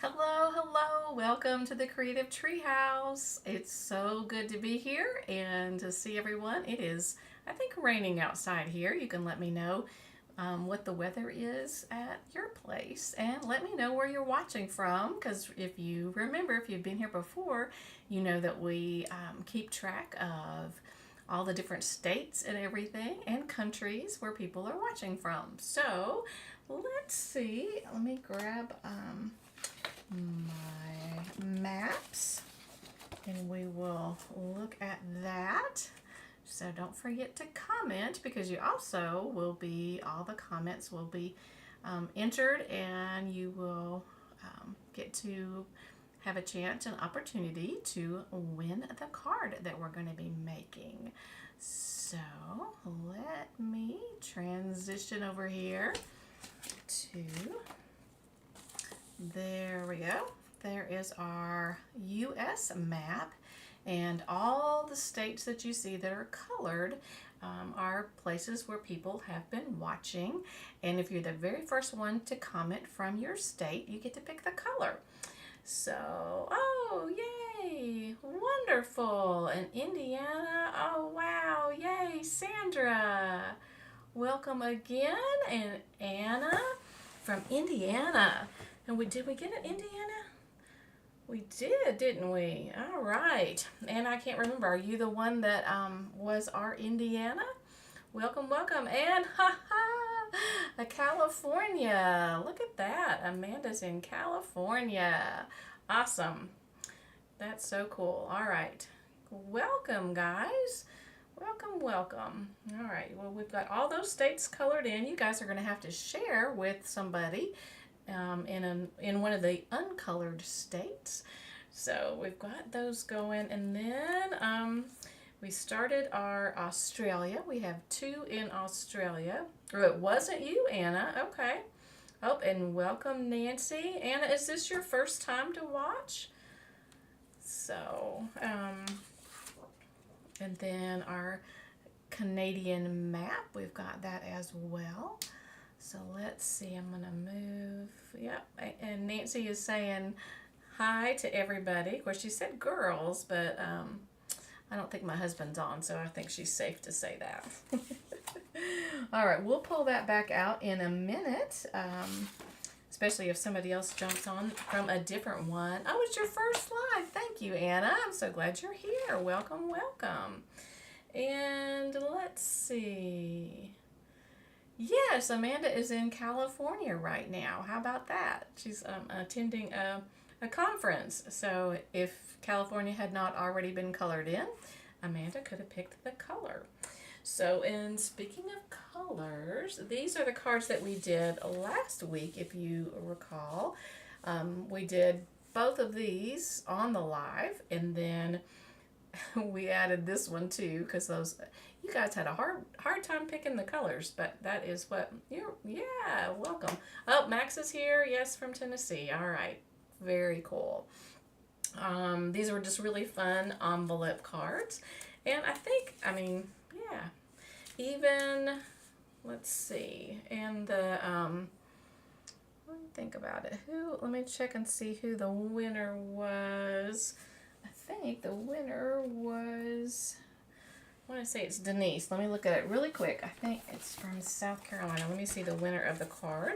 Hello, hello. Welcome to the Creative Treehouse. It's so good to be here and to see everyone. It is, I think, raining outside here. You can let me know what the weather is at your place and let me know where you're watching from because if you remember, if you've been here before, you know that we keep track of all the different states and everything and countries where people are watching from. So let's see. Let me grab my maps and we will look at that. So don't forget to comment because you also will be, all the comments will be entered and you will get to have a chance and opportunity to win the card that we're going to be making. So let me transition over here to, there we go. There is our US map, and all the states that you see that are colored are places where people have been watching. And if you're the very first one to comment from your state, you get to pick the color. So, oh, yay, wonderful. And Indiana, oh, wow, yay, Sandra. Welcome again. And Anna from Indiana. And did we get an Indiana? We did, didn't we? All right. And I can't remember. Are you the one that was our Indiana? Welcome, welcome. And a California. Look at that. Amanda's in California. Awesome. That's so cool. All right. Welcome, guys. Welcome, welcome. All right. Well, we've got all those states colored in. You guys are going to have to share with somebody in one of the uncolored states. So we've got those going, and then we started our Australia. We have 2 in Australia. Oh, it wasn't you, Anna. Okay. Oh, and welcome, Nancy. Anna, is this your first time to watch? So, and then our Canadian map, we've got that as well. So let's see, I'm going to move. Yep, and Nancy is saying hi to everybody. Of course, she said girls, but I don't think my husband's on, so I think she's safe to say that. All right, we'll pull that back out in a minute, especially if somebody else jumps on from a different one. Oh, it's your first live. Thank you, Anna. I'm so glad you're here. Welcome, welcome. And let's see. Yes, Amanda is in California right now. How about that? She's attending a conference. So if California had not already been colored in, Amanda could have picked the color. So, and speaking of colors, these are the cards that we did last week, if you recall. We did both of these on the live, and then we added this one too, because those, you guys had a hard time picking the colors, but that is what you're, yeah, welcome. Oh, Max is here, yes, from Tennessee. All right, very cool. These were just really fun envelope cards, and I think, I mean, yeah, even, let's see, and the, let me think about it. Let me check and see who the winner was. I think the winner was, I want to say it's Denise. Let me look at it really quick. I think it's from South Carolina. Let me see the winner of the card.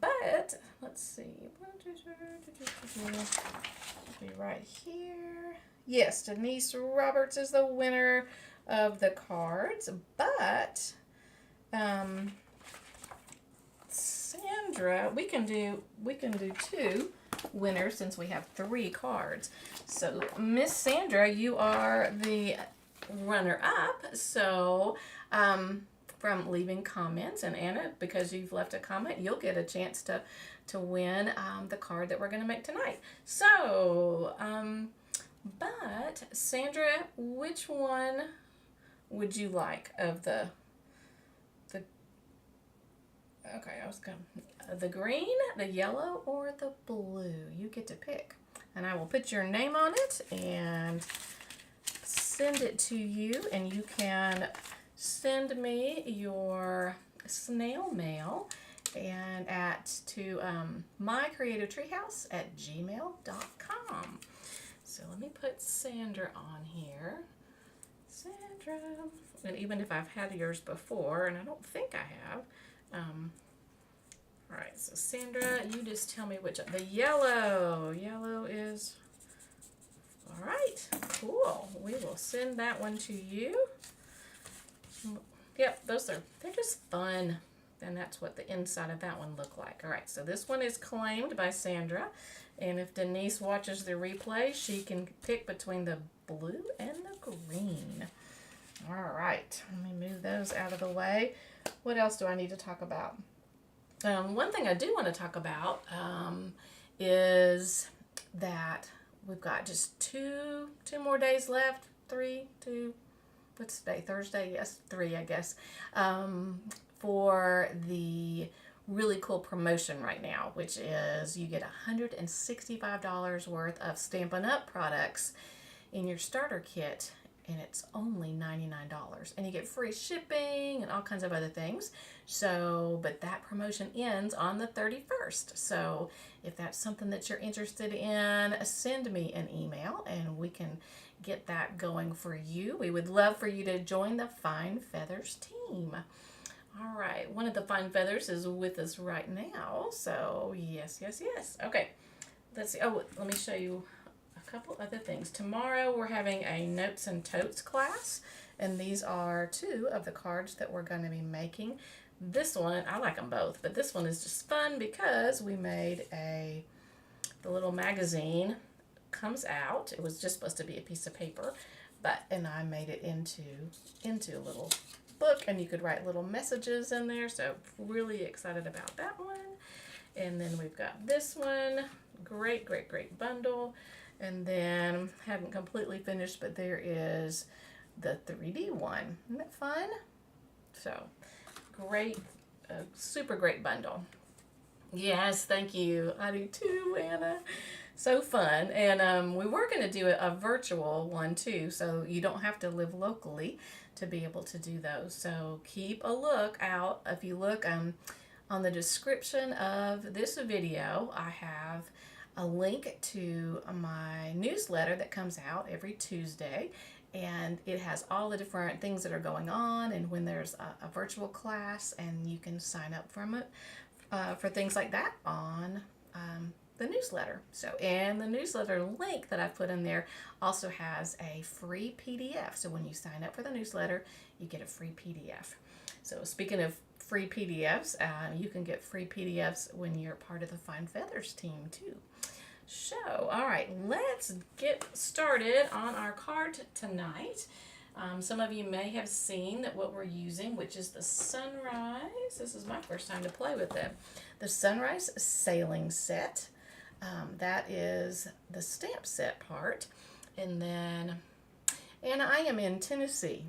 But, let's see. It'll be right here. Yes, Denise Roberts is the winner of the cards. But, Sandra, we can do 2 winners since we have 3 cards. So, Miss Sandra, you are the runner-up. So, from leaving comments, and Anna, because you've left a comment, you'll get a chance to win the card that we're going to make tonight. So, but Sandra, which one would you like of the okay, I was going the green, the yellow, or the blue? You get to pick. And I will put your name on it and send it to you, and you can send me your snail mail and to mycreativetreehouse@gmail.com. So let me put Sandra on here. Sandra, and even if I've had yours before, and I don't think I have. All right, so Sandra, you just tell me which, the yellow is, all right, cool. We will send that one to you. Yep, they're just fun. And that's what the inside of that one looked like. All right, so this one is claimed by Sandra. And if Denise watches the replay, she can pick between the blue and the green. All right, let me move those out of the way. What else do I need to talk about? One thing I do want to talk about is that we've got just two more days left. 3, 2, what's today? Thursday? Yes, 3, I guess. For the really cool promotion right now, which is you get $165 worth of Stampin' Up! Products in your starter kit, and it's only $99. And you get free shipping and all kinds of other things. So, but that promotion ends on the 31st. So if that's something that you're interested in, send me an email and we can get that going for you. We would love for you to join the Fine Feathers team. All right, one of the Fine Feathers is with us right now. So yes. Okay, let's see. Oh, let me show you a couple other things. Tomorrow we're having a Notes and Totes class, and these are 2 of the cards that we're going to be making. This one, I like them both, but this one is just fun because we made the little magazine comes out. It was just supposed to be a piece of paper, and I made it into a little book, and you could write little messages in there. So really excited about that one. And then we've got this one, great bundle. And then haven't completely finished, but there is the 3D one. Isn't that fun? So great, super great bundle. Yes, thank you. I do too, Anna. So fun. And we were going to do a virtual one too, so you don't have to live locally to be able to do those. So keep a look out. If you look on the description of this video, I have a link to my newsletter that comes out every Tuesday, and it has all the different things that are going on and when there's a virtual class, and you can sign up from it for things like that on the newsletter. So, and the newsletter link that I've put in there also has a free PDF. So when you sign up for the newsletter, you get a free PDF. So speaking of free PDFs, you can get free PDFs when you're part of the Fine Feathers team too. So, all right, let's get started on our card tonight. Some of you may have seen that what we're using, which is the Sunrise. This is my first time to play with it. The Sunrise Sailing Set. That is the stamp set part. And I am in Tennessee.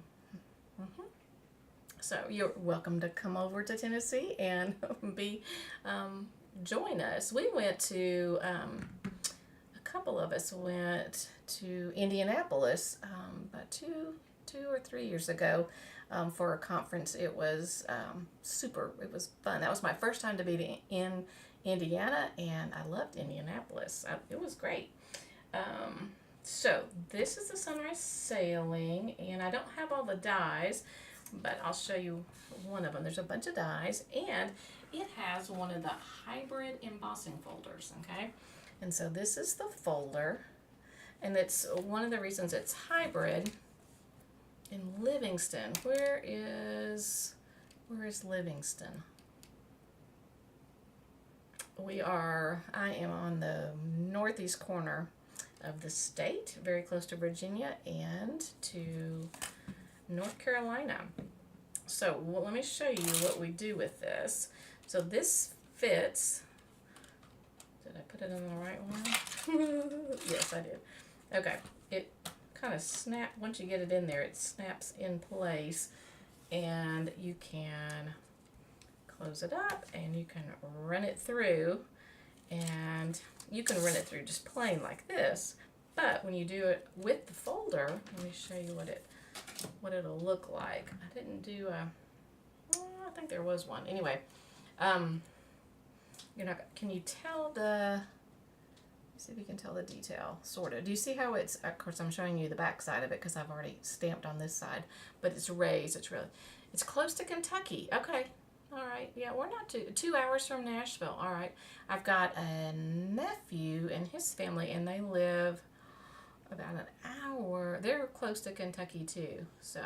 So you're welcome to come over to Tennessee and join us. We went to, a couple of us went to Indianapolis about two or 3 years ago for a conference. It was it was fun. That was my first time to be in Indiana, and I loved Indianapolis. It was great. So this is the Sunrise Sailing, and I don't have all the dies, but I'll show you one of them. There's a bunch of dies, and it has one of the hybrid embossing folders, okay? And so this is the folder, and it's one of the reasons it's hybrid. In Livingston, where is Livingston? I am on the northeast corner of the state, very close to Virginia and to North Carolina. So let me show you what we do with this. So this fits. Did I put it in the right one? Yes, I did. Okay. It kind of once you get it in there, it snaps in place, and you can close it up and you can run it through, and you can run it through just plain like this, but when you do it with the folder, let me show you what it'll look like. I didn't do I think there was one. Anyway, You're not. Can you tell the? Let's see if you can tell the detail. Sort of. Do you see how it's? Of course, I'm showing you the back side of it because I've already stamped on this side, but it's raised. It's really. It's close to Kentucky. Okay. All right. Yeah, we're not 2 hours from Nashville. All right. I've got a nephew and his family, and they live about an hour. They're close to Kentucky too. So,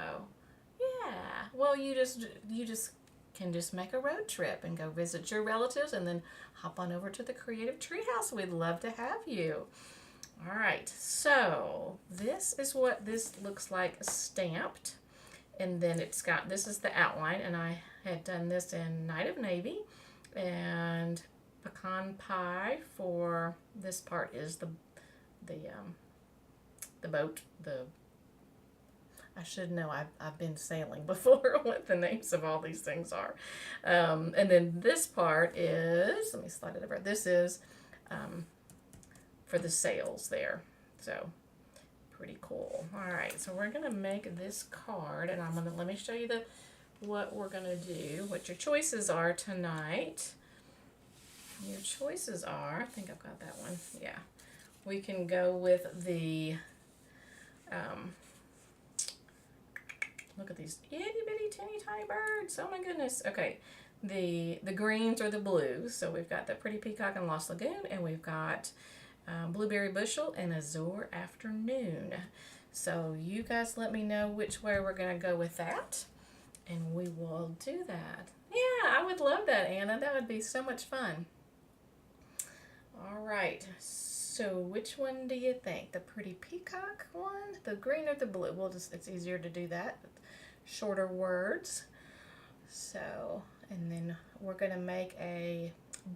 yeah. Well, you just can just make a road trip and go visit your relatives and then hop on over to the Creative Treehouse. We'd love to have you. All right, so this is what this looks like stamped. And then this is the outline, and I had done this in Night of Navy. And pecan pie for this part is the boat, I should know. I've been sailing before what the names of all these things are. And then this part is, let me slide it over. This is for the sails there. So pretty cool. All right, so we're going to make this card, and let me show you what we're going to do, what your choices are tonight. Your choices are, I think I've got that one. Yeah. We can go with the look at these itty bitty teeny tiny birds. Oh my goodness. Okay. The greens or the blues. So we've got the Pretty Peacock and Lost Lagoon, and we've got Blueberry Bushel and Azure Afternoon. So you guys let me know which way we're going to go with that, and we will do that. Yeah, I would love that, Anna. That would be so much fun. All right. So which one do you think? The Pretty Peacock one? The green or the blue? It's easier to do that. Shorter words. So, and then we're going to make a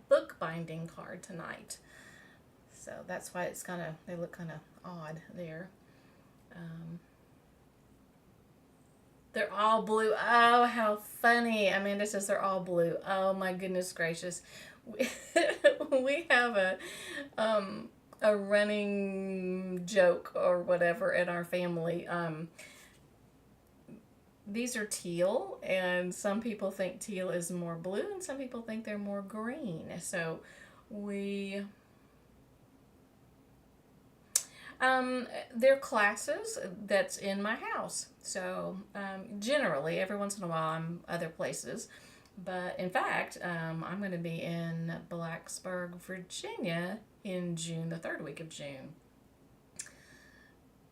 bookbinding card tonight. So that's why they look kind of odd there. They're all blue. Oh, how funny. Amanda says they're all blue. Oh my goodness gracious. We have a running joke or whatever in our family. These are teal, and some people think teal is more blue, and some people think they're more green. So they're classes that's in my house. So generally, every once in a while, I'm other places. But in fact, I'm going to be in Blacksburg, Virginia in June, the third week of June.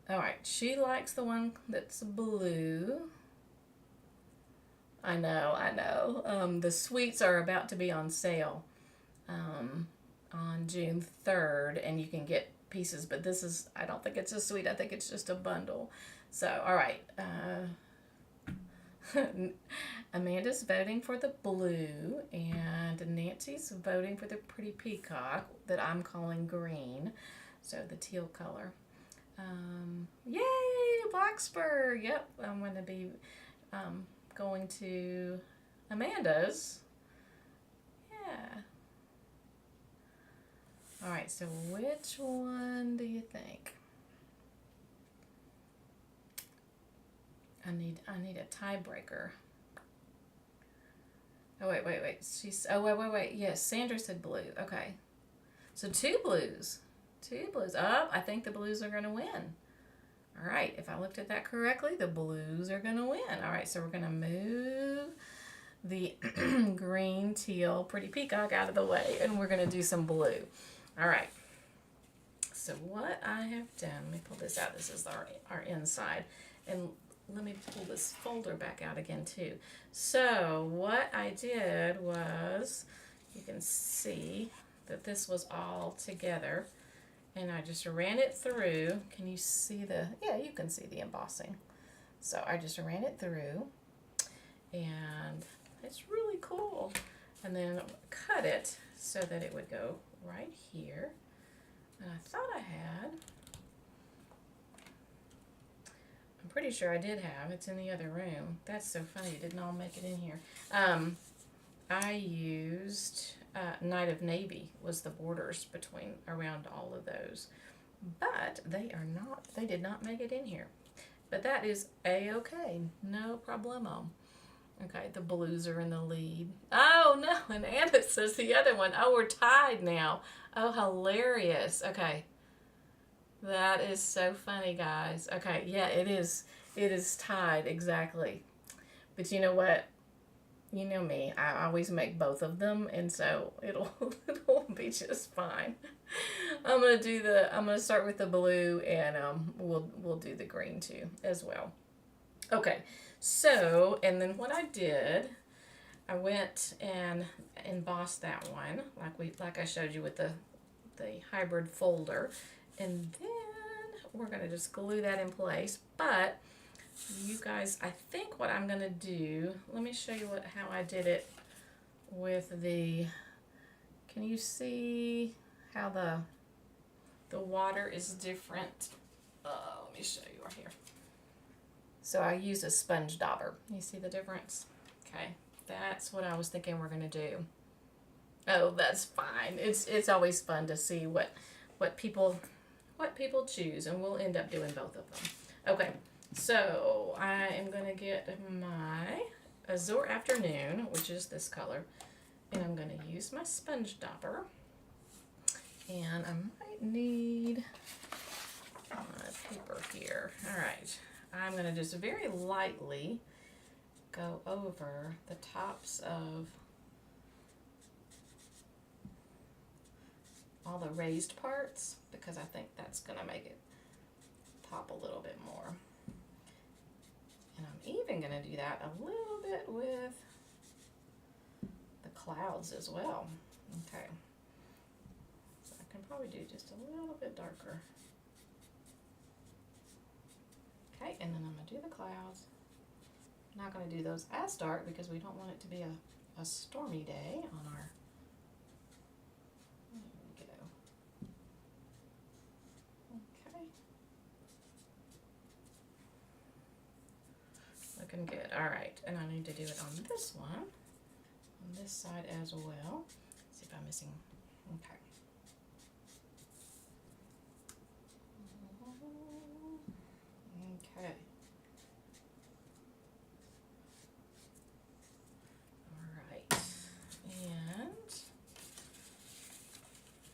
All right, she likes the one that's blue. I know. The sweets are about to be on sale on June 3rd, and you can get pieces, but I don't think it's a sweet. I think it's just a bundle. So, all right. Amanda's voting for the blue, and Nancy's voting for the Pretty Peacock that I'm calling green. So the teal color. Yay, Blacksburg. Yep, I'm going to be going to Amanda's. Yeah. All right, so which one do you think? I need a tiebreaker. Oh, wait. Wait. Yes, Sandra said blue. Okay. So two blues. Oh, I think the blues are going to win. All right. If I looked at that correctly, the blues are going to win. All right. So we're going to move the green, teal, Pretty Peacock out of the way, and we're going to do some blue. All right. So what I have done, let me pull this out. This is our inside. And let me pull this folder back out again too. So what I did was, you can see that this was all together, and I just ran it through. Can you see yeah, you can see the embossing. So I just ran it through, and it's really cool. And then cut it so that it would go right here. And I thought I had, I'm pretty sure I did have. It's in the other room. That's so funny. You didn't all make it in here. I used Night of Navy was the borders around all of those. But they did not make it in here. But that is A-okay. No problemo. Okay, the blues are in the lead. Oh no, and Anna says the other one. Oh, we're tied now. Oh, hilarious. Okay. That is so funny, guys. Okay, yeah, it is. It is tied, exactly. But you know what? You know me. I always make both of them, and so it'll it'll be just fine. I'm gonna start with the blue, and we'll do the green too as well. Okay, so and then what I did, I went and embossed that one like I showed you with the hybrid folder, and then we're gonna just glue that in place. But you guys, I think what I'm gonna do, let me show you how I did it with the, can you see how the water is different? Let me show you right here. So I used a sponge dauber. You see the difference? Okay, that's what I was thinking we're gonna do. Oh, that's fine. It's always fun to see what people choose, and we'll end up doing both of them. Okay, so I am gonna get my Azure Afternoon, which is this color, and I'm gonna use my sponge dauber, and I might need my paper here. All right, I'm gonna just very lightly go over the tops of all the raised parts, because I think that's going to make it pop a little bit more. And I'm even going to do that a little bit with the clouds as well. Okay. So I can probably do just a little bit darker. Okay, and then I'm going to do the clouds. I'm not going to do those as dark because we don't want it to be a stormy day on our, looking good. All right, and I need to do it on this one, on this side as well. Let's see if I'm missing. Okay. Okay. All right, and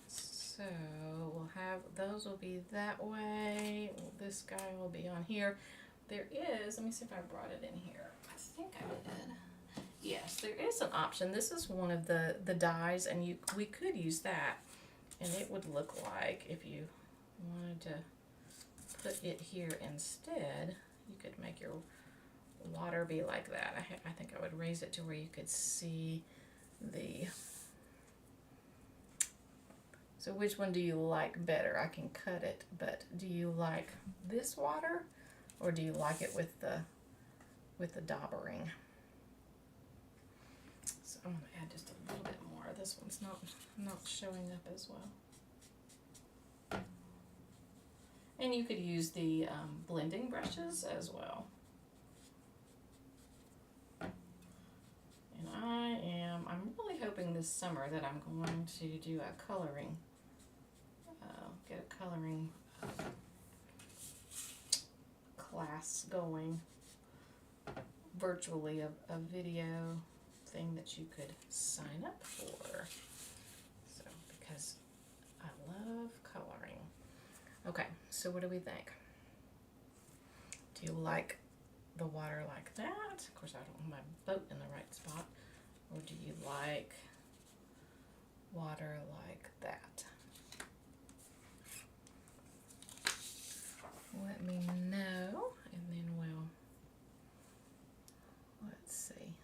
so we'll have those will be that way. This guy will be on here. There is, let me see if I brought it in here. I think I did. Yes, there is an option. This is one of the dies, and we could use that, and it would look like, if you wanted to put it here instead, you could make your water be like that. I think I would raise it to where you could see the, so which one do you like better? I can cut it, but do you like this water, or do you like it with the daubering? So I'm going to add just a little bit more. This one's not showing up as well. And you could use the blending brushes as well. And I'm really hoping this summer that I'm going to do a coloring, get a coloring class going virtually, a video thing that you could sign up for. So, because I love coloring. Okay, so what do we think? Do you like the water like that? Of course, I don't have my boat in the right spot. Or do you like water like that? Let me know, and then let's see.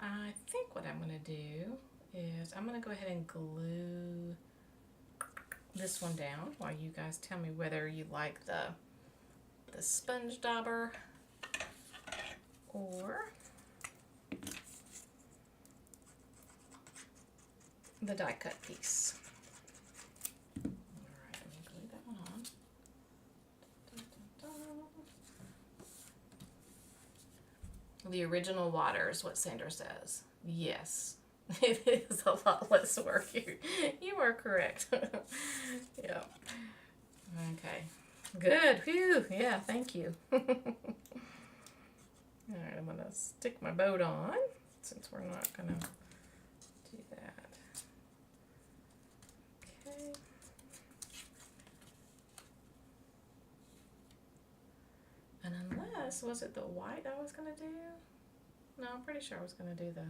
I think what I'm going to do is I'm going to go ahead and glue this one down while you guys tell me whether you like the sponge dauber or the die cut piece. Alright, let me glue that one on. The original water is what Sandra says. Yes, it is a lot less work. You are correct. Yeah. Okay. Good. Whew. Yeah, thank you. All right, I'm going to stick my boat on since we're not going to do that. Okay. And unless, was it the white I was going to do? No, I'm pretty sure I was going to do the,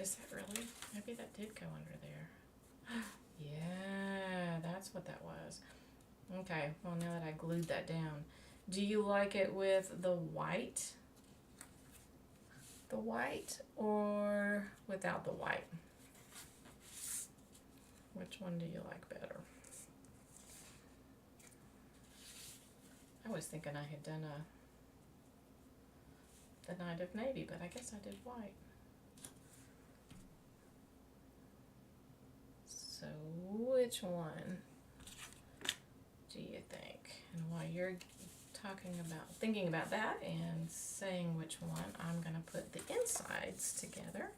is that really? Maybe that did go under there. Yeah, that's what that was. Okay, well now that I glued that down, do you like it with the white? The white or without the white? Which one do you like better? I was thinking I had done the Night of Navy, but I guess I did white. So which one do you think? And while you're thinking about that and saying which one, I'm going to put the insides together.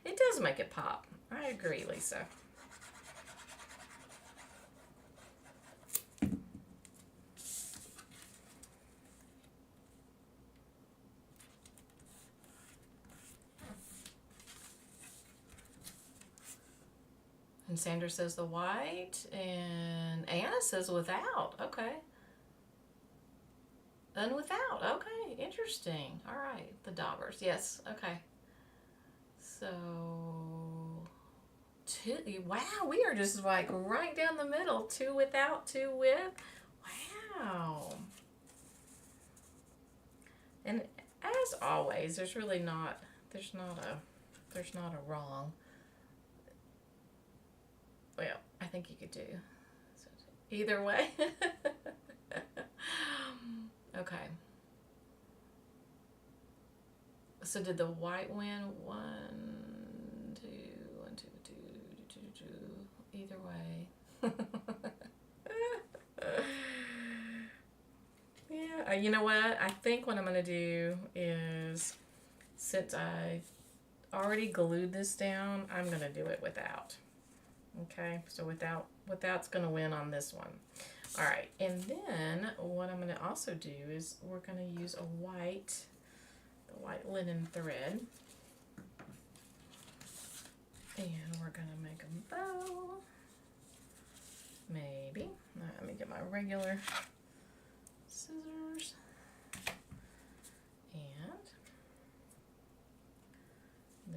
It does make it pop. I agree, Lisa. And Sandra says the white, and Anna says without. Okay. And without. Okay, interesting. All right, the daubers. Yes, okay. So, two. Wow, we are just like right down the middle. Two without, two with. Wow. And as always, there's not a wrong. Well, I think you could do either way. Okay. So did the white win? One, two. Either way. Yeah, you know what? I think what I'm going to do is, since I already glued this down, I'm going to do it without. Okay, so without's going to win on this one. All right, and then what I'm going to also do is we're going to use the white linen thread. And we're going to make a bow. Maybe. Let me get my regular scissors. And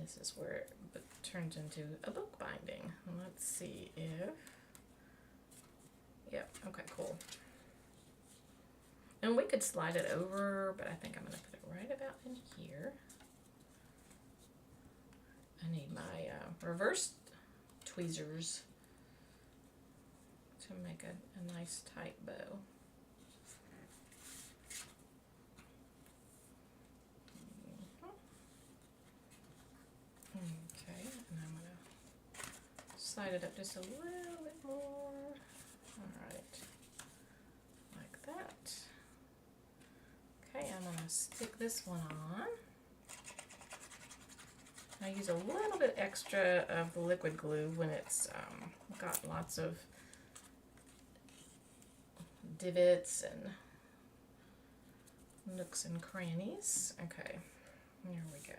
this is where it turns into a book binding. Let's see if, yep, okay, cool. And we could slide it over, but I think I'm going to put it right about in here. I need my reverse tweezers to make a nice tight bow. Okay, and I'm going to slide it up just a little bit more. All right, like that. Okay, I'm going to stick this one on. I use a little bit extra of the liquid glue when it's got lots of divots and nooks and crannies. Okay, here we go.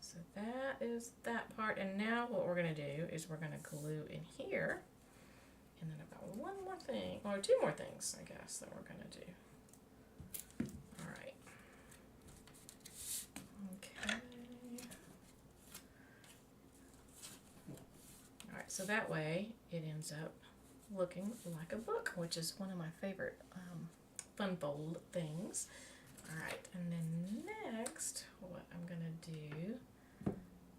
So that is that part, and now what we're going to do is we're going to glue in here, and then I've got one more thing, or two more things, I guess, that we're going to do. All right. Okay. All right, so that way it ends up looking like a book, which is one of my favorite fun fold things. All right, and then next, what I'm going to do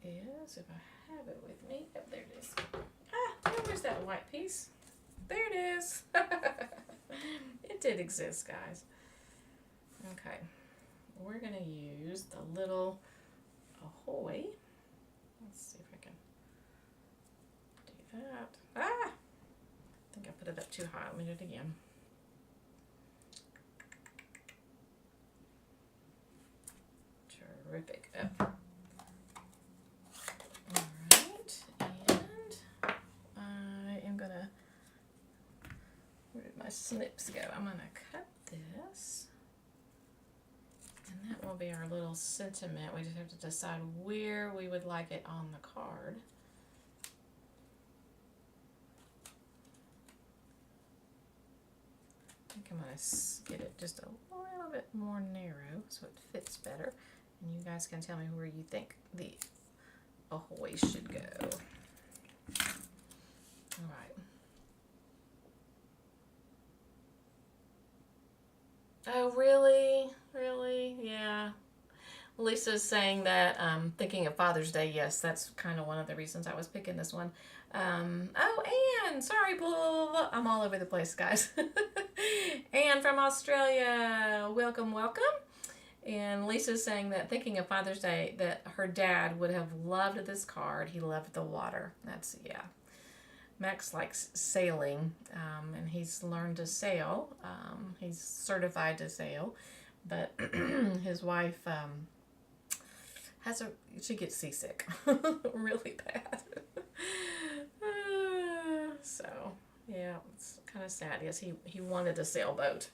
is, if I have it with me, oh, there it is. Ah, where's that white piece? There it is. It did exist, guys. Okay, we're going to use the little ahoy. Let's see if I can do that. Ah! I think I put it up too high. Let me do it again. my snips go? I'm going to cut this. And that will be our little sentiment. We just have to decide where we would like it on the card. I think I'm going to get it just a little bit more narrow so it fits better. And you guys can tell me where you think the ahoy should go. All right. Oh, really? Really? Yeah. Lisa's saying that, thinking of Father's Day, yes, that's kind of one of the reasons I was picking this one. Oh, Anne, sorry, blah, blah, blah. I'm all over the place, guys. Anne from Australia, welcome, welcome. And Lisa's saying that, thinking of Father's Day, that her dad would have loved this card. He loved the water. That's, yeah. Max likes sailing, and he's learned to sail. He's certified to sail, but his wife she gets seasick really bad. So, yeah, it's kind of sad. Yes, he wanted a sailboat.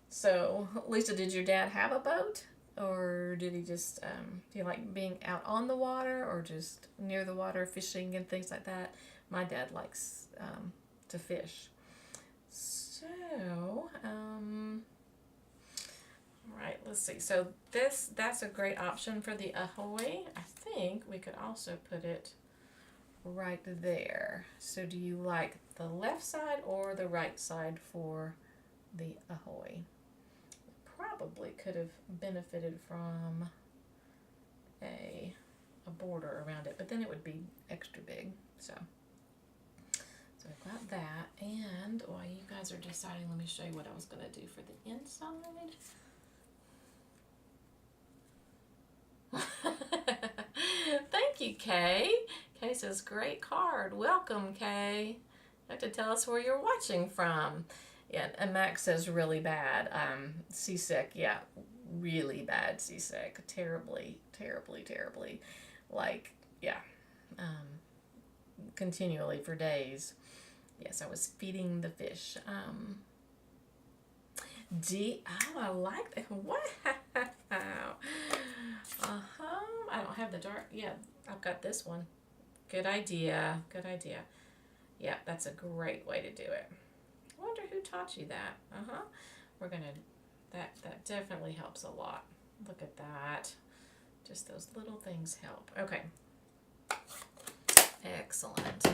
So, Lisa, did your dad have a boat? Or did he just, do you like being out on the water or just near the water, fishing and things like that? My dad likes to fish. So, all right, let's see. So that's a great option for the ahoy. I think we could also put it right there. So do you like the left side or the right side for the ahoy? Probably could have benefited from a border around it, but then it would be extra big. So I've got that, and while you guys are deciding, let me show you what I was going to do for the inside. Thank you, Kay. Kay says, great card. Welcome, Kay. You have to tell us where you're watching from. Yeah, and Max says really bad. Seasick, yeah, really bad seasick. Terribly, terribly, terribly. Like, yeah, continually for days. Yes, I was feeding the fish. Oh, I like that. Wow. I don't have the dark. Yeah, I've got this one. Good idea. Good idea. Yeah, that's a great way to do it. I wonder who taught you that. We're gonna. That definitely helps a lot. Look at that. Just those little things help. Okay. Excellent.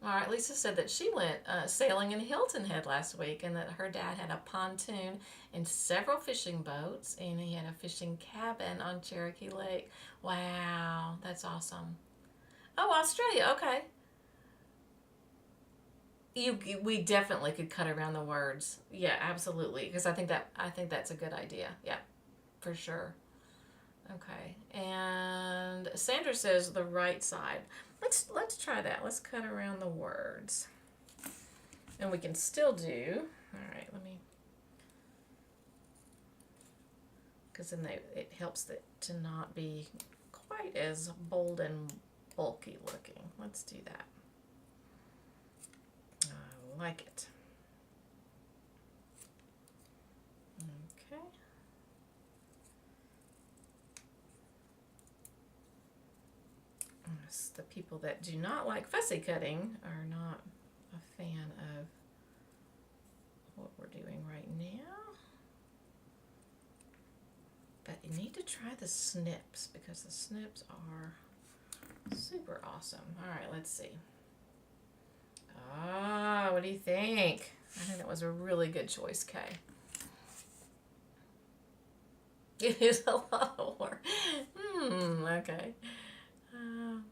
All right, Lisa said that she went sailing in Hilton Head last week and that her dad had a pontoon and several fishing boats, and he had a fishing cabin on Cherokee Lake. Wow, that's awesome. Oh, Australia, okay. We definitely could cut around the words. Yeah, absolutely, because I think that's a good idea. Yeah, for sure. Okay, and Sandra says the right side. Let's try that. Let's cut around the words, and we can still do. All right, let me, because then it helps it to not be quite as bold and bulky looking. Let's do that. I like it. Okay. The people that do not like fussy cutting are not a fan of what we're doing right now. But you need to try the snips because the snips are super awesome. All right, let's see. Ah, what do you think? I think that was a really good choice, Kay. It is a lot of work. Okay.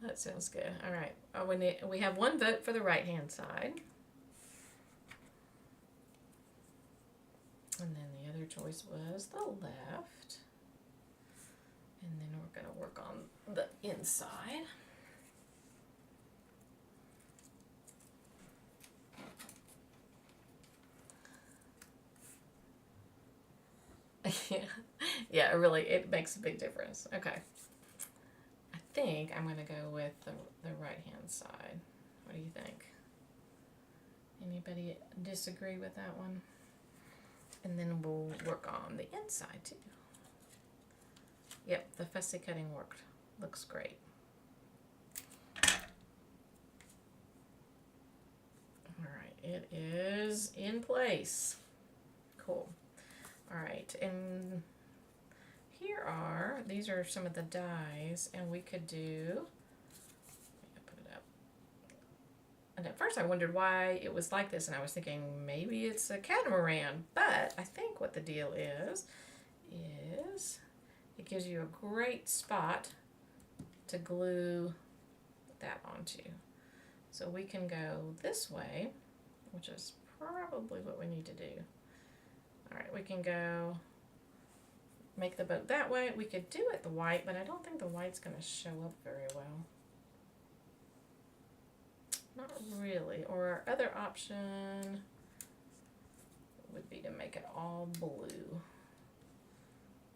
That sounds good. All right. We have one vote for the right-hand side. And then the other choice was the left. And then we're going to work on the inside. Yeah, it makes a big difference. Okay. I think I'm going to go with the right-hand side. What do you think? Anybody disagree with that one? And then we'll work on the inside too. Yep, the fussy cutting worked. Looks great. All right, it is in place. Cool. All right, and these are some of the dies, and we could do, put it up. And at first I wondered why it was like this, and I was thinking maybe it's a catamaran, but I think what the deal is it gives you a great spot to glue that onto. So we can go this way, which is probably what we need to do. All right, we can go make the boat that way. We could do it the white, but I don't think the white's going to show up very well. Not really. Or our other option would be to make it all blue.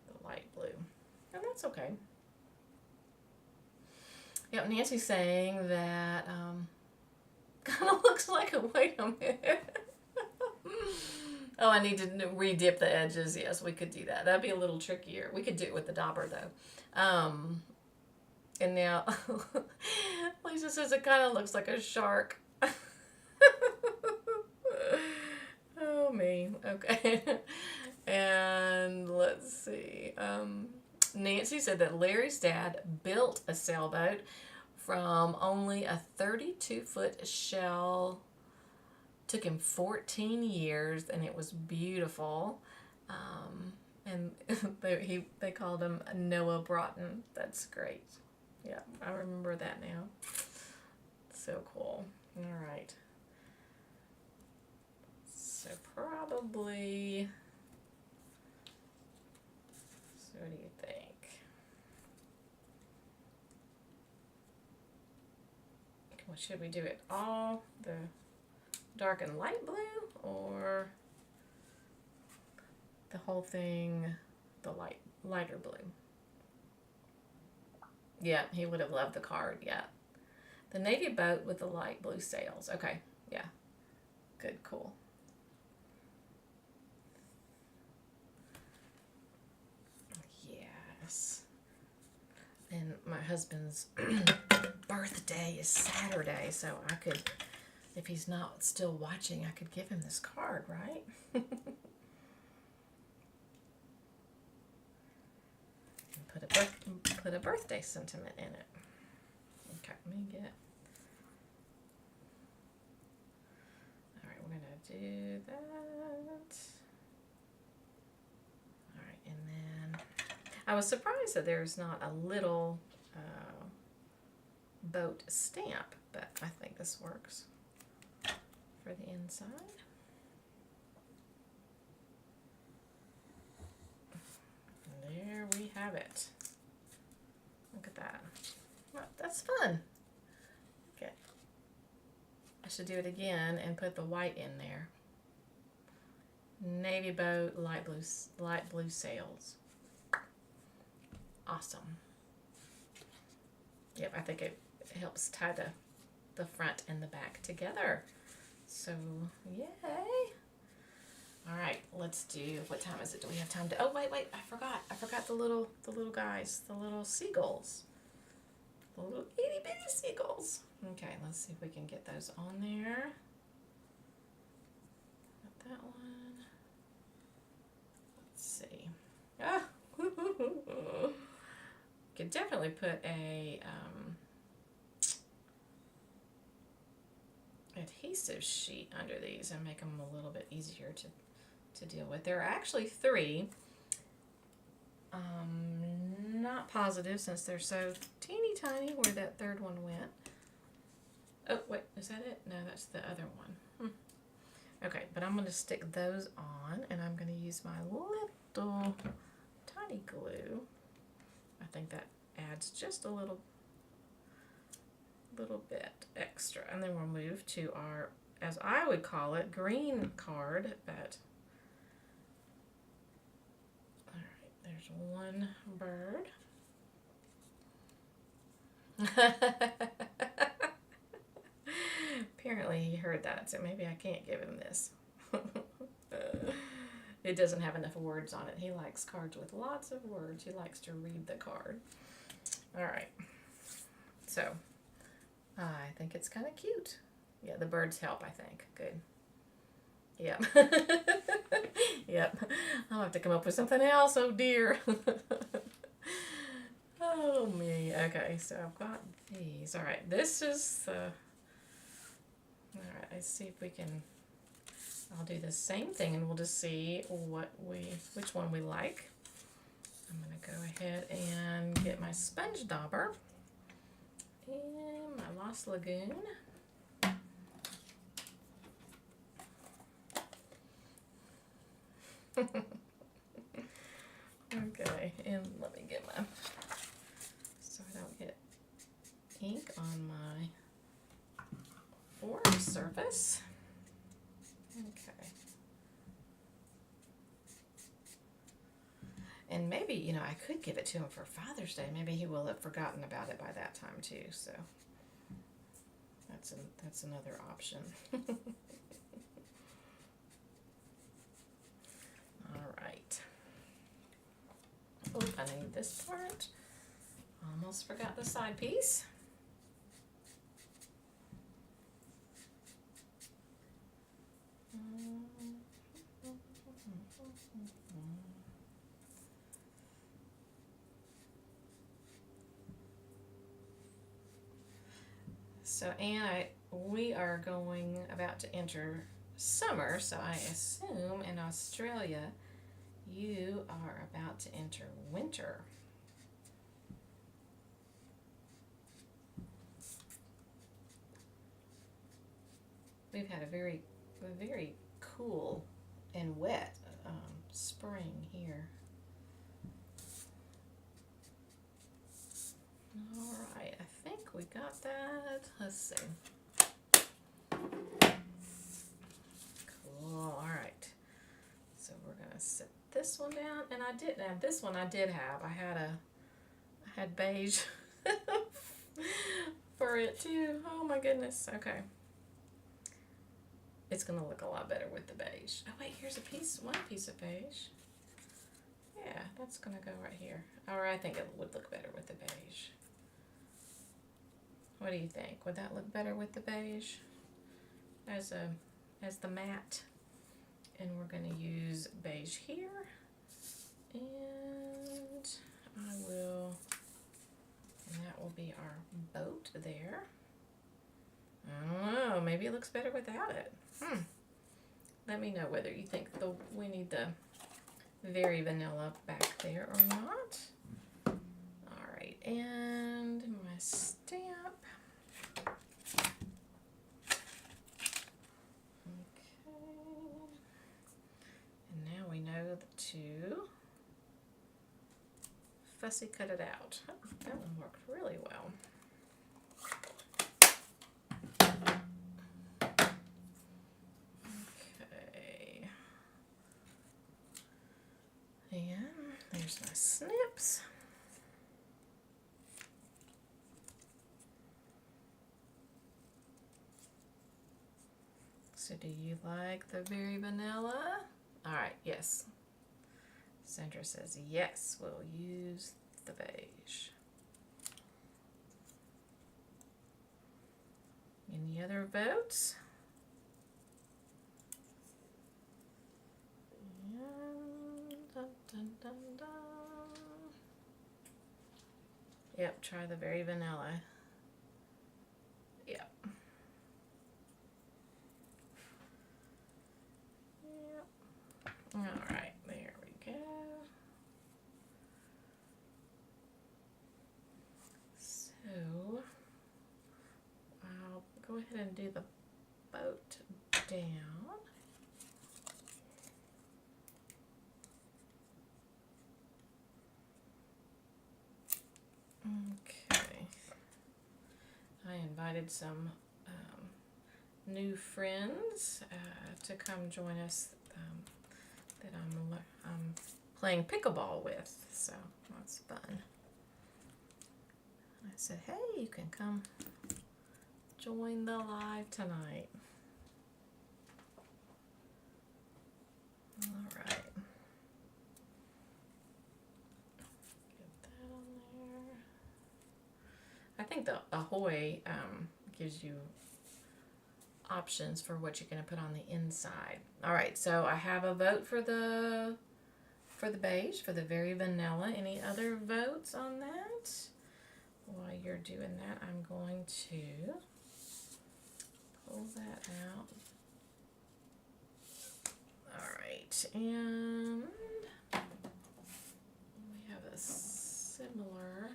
The light blue. And that's okay. Yep, Nancy's saying that kind of looks like a, wait a minute. Oh, I need to re-dip the edges. Yes, we could do that. That'd be a little trickier. We could do it with the dauber, though. And now, Lisa says it kind of looks like a shark. Oh, me. Okay. And let's see. Nancy said that Larry's dad built a sailboat from only a 32-foot shell. Took him 14 years, and it was beautiful. And they called him Noah Broughton. That's great. Yeah, I remember that now. So cool. All right. So probably, so what do you think? Well, should we do it all, the dark and light blue, or the whole thing, the lighter blue? Yeah, he would have loved the card. Yeah, the navy boat with the light blue sails. Okay, yeah, good, cool. Yes. And my husband's birthday is Saturday, so I could, if he's not still watching, I could give him this card, right? Put a birthday sentiment in it. Okay, let me get. All right, we're gonna do that. All right, and then I was surprised that there's not a little boat stamp, but I think this works for the inside. There we have it. Look at that. Well, that's fun. Okay. I should do it again and put the white in there. Navy boat, light blue sails. Awesome. Yep, I think it helps tie the front and the back together. So, yay. All right, let's do, what time is it? Do we have time to, oh, wait, I forgot the little guys, the little seagulls. The little itty bitty seagulls. Okay, let's see if we can get those on there. Got that one. Let's see. Ah, could definitely put a adhesive sheet under these and make them a little bit easier to deal with. There are actually 3. Not positive since they're so teeny tiny where that third one went. Oh, wait, is that it? No, that's the other one. Okay, but I'm going to stick those on, and I'm going to use my little tiny glue. I think that adds just a little bit extra. And then we'll move to our, as I would call it, green card, but there's one bird. apparently he heard that, so maybe I can't give him this. It doesn't have enough words on it. He likes cards with lots of words. He likes to read the card. All right. So, I think it's kind of cute. Yeah, the birds help, I think. Good. Yep. Yep. I'll have to come up with something else. Oh, dear. Oh, me. Okay, so I've got these. All right, this is the... All right, let's see if we can... I'll do the same thing, and we'll just see which one we like. I'm going to go ahead and get my sponge dauber and my Lost Lagoon. Okay, and let me get my... so I don't get ink on my orange surface. Okay. And maybe, you know, I could give it to him for Father's Day. Maybe he will have forgotten about it by that time too. So that's another option. All right. Oh, I need this part. Almost forgot the side piece. So, Anne, we are about to enter summer, so I assume in Australia you are about to enter winter. We've had a very cool and wet spring here. All right, I think we got that. Let's see. Cool. All right. So we're gonna set this one down, and I did have this one. I had beige for it too. Oh my goodness. Okay. It's gonna look a lot better with the beige. Oh wait, here's one piece of beige. Yeah, that's gonna go right here. Or I think it would look better with the beige. What do you think? Would that look better with the beige as the matte? And we're going to use beige here, and that will be our boat there. I don't know, maybe it looks better without it. Let me know whether you think we need the very vanilla back there or not. All right, and my stamp. To fussy cut it out. Oh, that one worked really well. Okay. And there's my snips. So do you like the very vanilla? All right, yes. Sandra says, yes, we'll use the beige. Any other votes? Dun, dun, dun, dun. Yep, try the very vanilla. Yep. Yep. All right, there we go. So I'll go ahead and do the boat down. Okay. I invited some new friends to come join us that I'm playing pickleball with, so that's fun. I said, hey, you can come join the live tonight. All right. Get that on there. I think the Ahoy gives you options for what you're going to put on the inside. All right, so I have a vote for the beige, for the very vanilla. Any other votes on that? While you're doing that, I'm going to pull that out. All right, and we have a similar,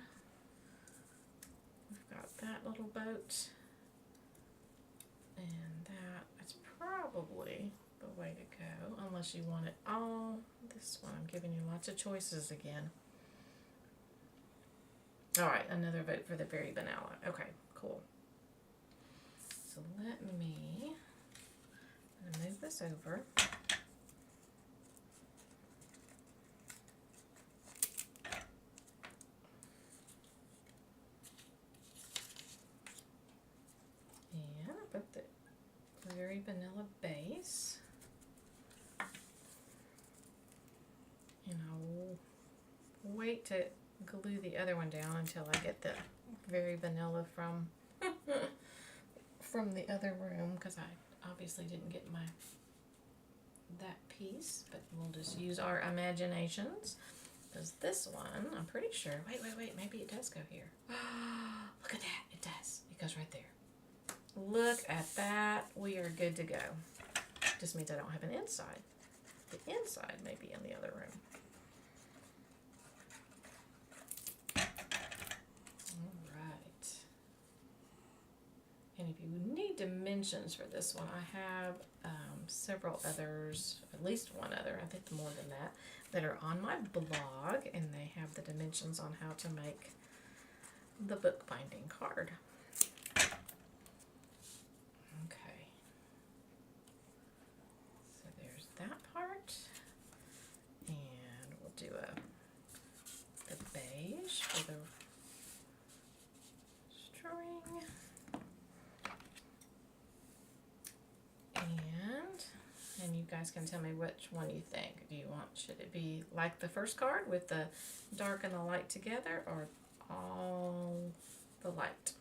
we've got that little boat, and that's probably the way to go, unless you want it all. This one, I'm giving you lots of choices again. All right, another vote for the berry vanilla. Okay, cool. So let me, I'm gonna move this over. And I put the very vanilla base. And I'll wait to glue the other one down until I get the very vanilla from the other room, because I obviously didn't get that piece, but we'll just use our imaginations, because this one, I'm pretty sure, wait, maybe it does go here. Look at that, it does. It goes right there. Look at that. We are good to go. Just means I don't have an inside. The inside may be in the other room. And if you need dimensions for this one, I have several others, at least one other, I think more than that are on my blog, and they have the dimensions on how to make the bookbinding card. Okay. So there's that part. And we'll do the beige for the string. And you guys can tell me which one you think. Do you want, should it be like the first card with the dark and the light together, or all the light?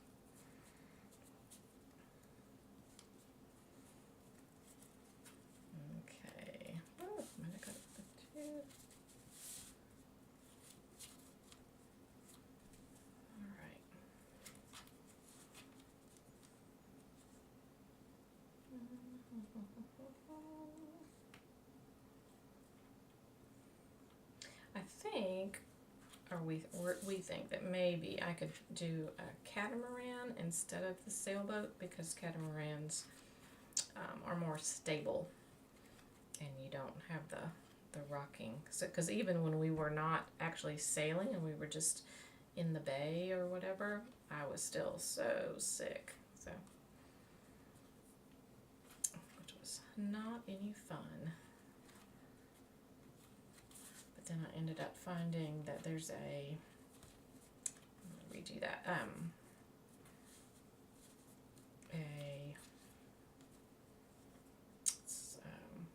Okay. Oh, I'm gonna cut the two. All right. I think, or we think that maybe I could do a catamaran instead of the sailboat, because catamarans are more stable, and you don't have the rocking. So, because even when we were not actually sailing and we were just in the bay or whatever, I was still so sick. So, which was not any fun. But then I ended up finding that there's I'm gonna redo that,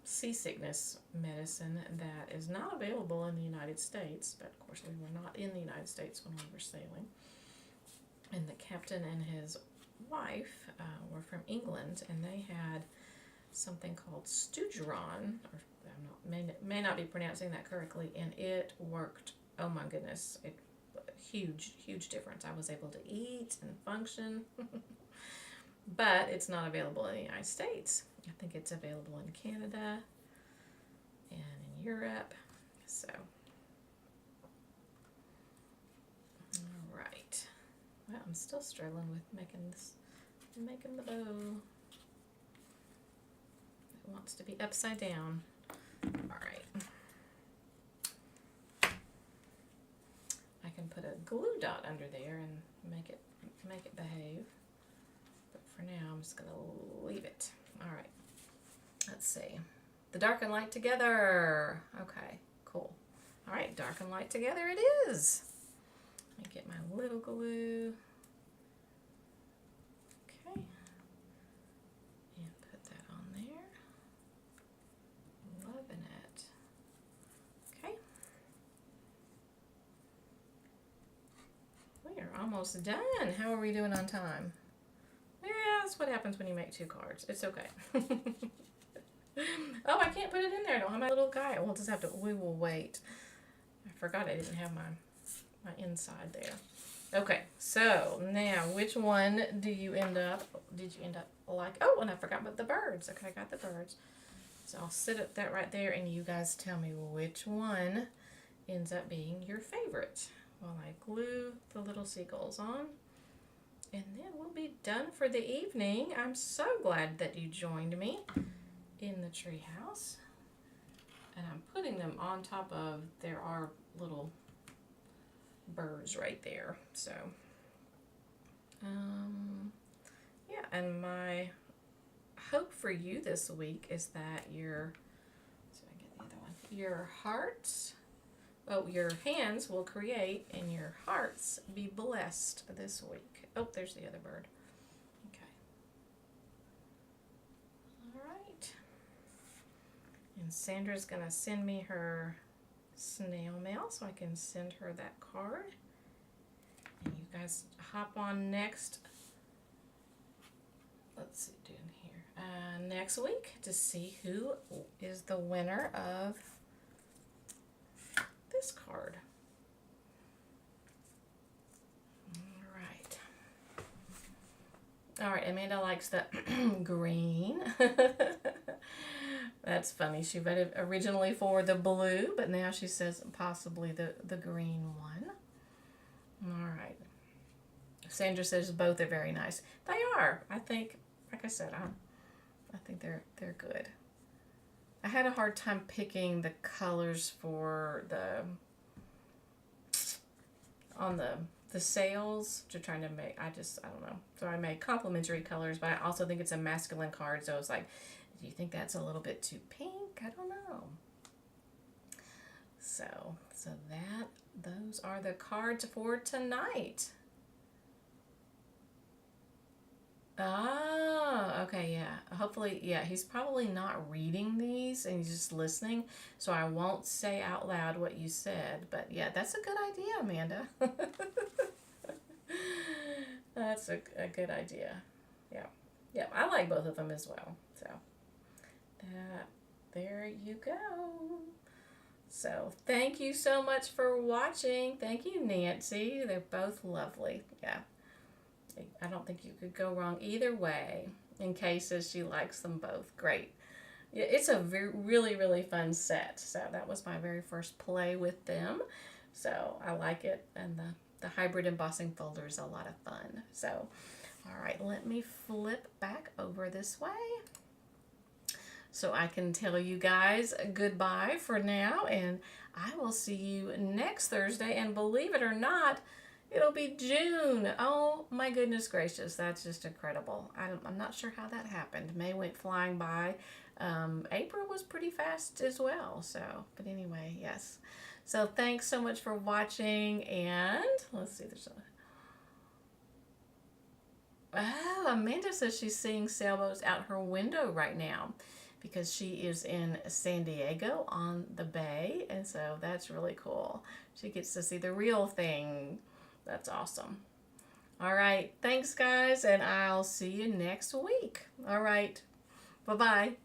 seasickness medicine that is not available in the United States, but of course we were not in the United States when we were sailing. And the captain and his wife were from England, and they had something called Stugeron, or may not be pronouncing that correctly, and it worked. Oh my goodness, huge difference. I was able to eat and function, but it's not available in the United States. I think it's available in Canada and in Europe. So, all right. Well, I'm still struggling with making the bow. It wants to be upside down. All right. I can put a glue dot under there and make it behave. But for now, I'm just gonna leave it. All right. Let's see. The dark and light together. Okay, cool. All right, dark and light together it is. Let me get my little glue. Okay. almost done. How are we doing on time? Yeah, that's what happens when you make 2 cards. It's okay. Oh, I can't put it in there. I don't have my little guy. We'll just have to, we will wait. I forgot I didn't have my inside there. Okay, so now which one did you end up like? Oh, and I forgot about the birds. Okay, I got the birds. So I'll sit that right there and you guys tell me which one ends up being your favorite while I glue the little seagulls on. And then we'll be done for the evening. I'm so glad that you joined me in the treehouse. And I'm putting them on top of, there are little birds right there. So, yeah, and my hope for you this week is that your hearts, your hands will create and your hearts be blessed this week. Oh, there's the other bird. Okay. All right. And Sandra's going to send me her snail mail so I can send her that card. And you guys hop on next. Let's see, doing here. Next week to see who is the winner of this card. All right, Amanda likes the green. That's funny. She voted originally for the blue, but now she says possibly the green one. All right. Sandra says both are very nice. They are. I think, like I said, I think they're good. I had a hard time picking the colors for the sales to trying to make, I don't know. So I made complementary colors, but I also think it's a masculine card. So it's like, do you think that's a little bit too pink? I don't know. So those are the cards for tonight. Oh, okay, yeah. Hopefully, yeah, he's probably not reading these and he's just listening. So I won't say out loud what you said. But yeah, that's a good idea, Amanda. That's a good idea. Yeah. Yeah, I like both of them as well. So there you go. So thank you so much for watching. Thank you, Nancy. They're both lovely. Yeah. I don't think you could go wrong either way. In cases she likes them both. Great. It's a really, really fun set. So that was my very first play with them. So I like it. And the hybrid embossing folder is a lot of fun. So, all right, let me flip back over this way so I can tell you guys goodbye for now. And I will see you next Thursday. And believe it or not, it'll be June. Oh my goodness gracious, that's just incredible. I'm not sure how that happened. May went flying by. April was pretty fast as well. So, but anyway, yes. So thanks so much for watching, and let's see, oh, Amanda says she's seeing sailboats out her window right now because she is in San Diego on the bay, and so that's really cool. She gets to see the real thing. That's awesome. All right, thanks guys, and I'll see you next week. All right, bye-bye.